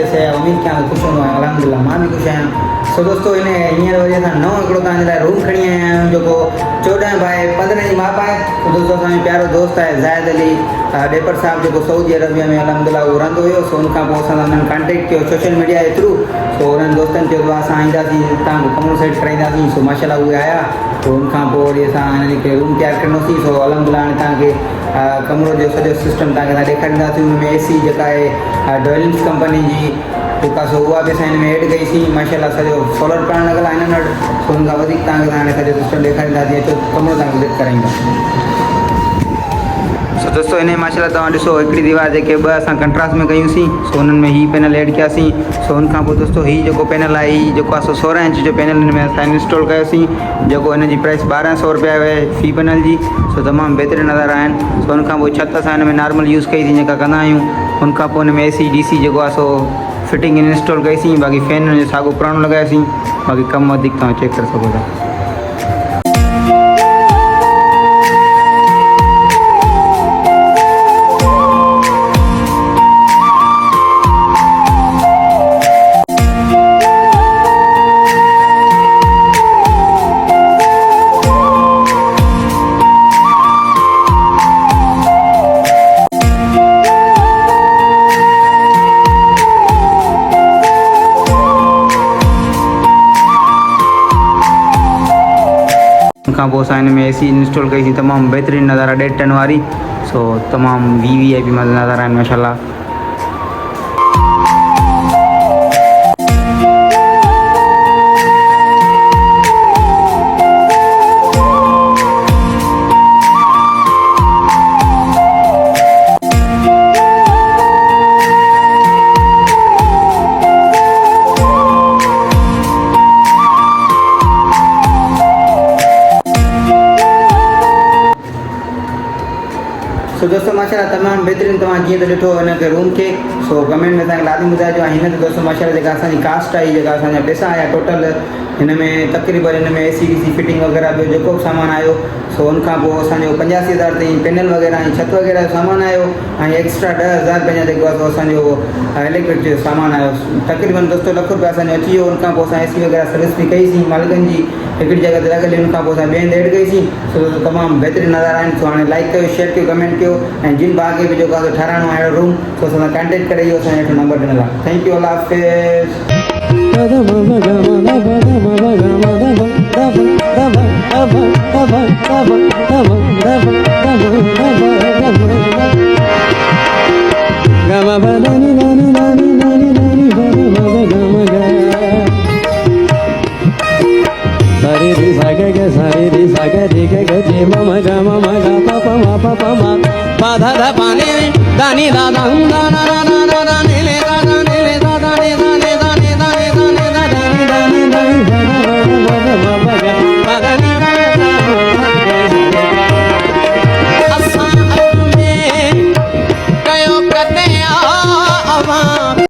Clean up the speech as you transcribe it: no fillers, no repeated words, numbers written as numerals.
अच्छे से उम्मीद क्या खुश हूँ अलहमदिल्ला मां भी खुश आहियां। सो दोस्तों इन हींअर वरी असां नओं हिकिड़ो तव्हांजे लाइ रूम खणी आया आहियूं जेको 14 बाय 15 जी माप आहे। तो दोस्तों असांजो प्यारो दोस्त आहे ज़ाहिद अली डेपर साहब जेको सऊदी अरबिया में अलहमदिल्ला उहो रहंदो हुयो। सो उनखां पोइ असां हुननि कॉन्टेक्ट कयो सोशल मीडिया जे थ्रू। सो उन्हनि दोस्तनि चयो त असां ईंदासीं तव्हांजो कमरो सेट कराईंदासीं। सो माशाल्लाह उहे आया। तो उनखां पोइ वरी असां हिननि खे रूम तयारु करिणोसीं। सो अलहमदिल्ला हाणे तव्हांखे कमरो जो सॼो सिस्टम तव्हांखे असां ॾेखारींदासीं। हुन में AC जेका आहे डॉयलिंग्स कंपनी जी जेका सो उहा बि असां हिन में ऐड कईसीं। माशाल्लाह सॼो सोलर प्लान लॻल आहे हिननि वटि। सो हुन खां वधीक तव्हांखे हाणे सॼो सिस्टम ॾेखारींदासीं। अचो कमरो तव्हांखे विज़िट कराईंदासीं। सो दोस्तों इन माशाल्लाह तव्हां ॾिसो हिकिड़ी दीवार जेके ॿ असां कंट्रास्ट में कयूंसीं। सो हुननि में हीअ पैनल ऐड कयासीं। सो हुनखां पोइ दोस्तों हीअ जेको पैनल आहे हीअ जेको आहे सो 16 इंच जो पैनल हिन में असां इंस्टॉल कयोसीं जेको हिन जी प्राइस 1200 रुपया आहे फी पैनल जी। सो तमामु बहितरीनु नज़र आहिनि। सो हुनखां पोइ छित असां हिन में नॉर्मल यूज़ कईसीं जेका कंदा आहियूं। हुनखां पोइ हिन में AC DC जेको आहे सो फिटिंग इंस्टॉल कईसीं। बाक़ी फैन जो साॻियो पुराणो लॻायोसीं। बाक़ी कमु वधीक तव्हां चेक करे सघो था। खां पोइ असां हिन में AC इंस्टॉल कईसीं तमामु बहितरीनु नज़ारा 1.5 टन वारी। सो तमामु VIP नज़ारा आहिनि माशाल्लाह। सो दोस्तों माशाल्लाह तमामु बहितरीनु तव्हां जीअं त ॾिठो हिनखे रूम खे। सो कमेंट में तव्हांखे लाज़मी ॿुधाइजो। ऐं हिन ते दोस्तों माशाल्लाह जेका असांजी कास्ट आई जेका असांजा पैसा आया टोटल हिन में तक़रीबन हिन में AC DC फिटिंग वग़ैरह ॿियो जेको बि सामान आयो। सो हुनखां पोइ असांजो 85,000 ताईं पैनल वग़ैरह ऐं छत वग़ैरह जो सामान आयो। ऐं एक्स्ट्रा 10,000 पंहिंजा जेको आहे सो असांजो इलेक्ट्रिक जो सामान आयो। तक़रीबन दोस्तों ₹1 असांजो अची वियो। हुनखां पोइ असां AC वग़ैरह सर्विस बि कईसीं मालिकनि जी हिकिड़ी जॻह ते लॻल। हुनखां पोइ असां ॿिए हंधि ऐड कईसीं। सो तमामु बहितरीनु नज़ारा आहिनि। सो हाणे लाइक कयो शेयर कयो कमेंट कयो। ऐं जिन भाउ खे बि जेको आहे ठाराइणो आहे अहिड़ो रूम सो असां सां कॉन्टेक्ट करे इहो असांजो हेठि नंबर ॾिनल आहे। थैंक यू अल्लाह हाफ़िज़।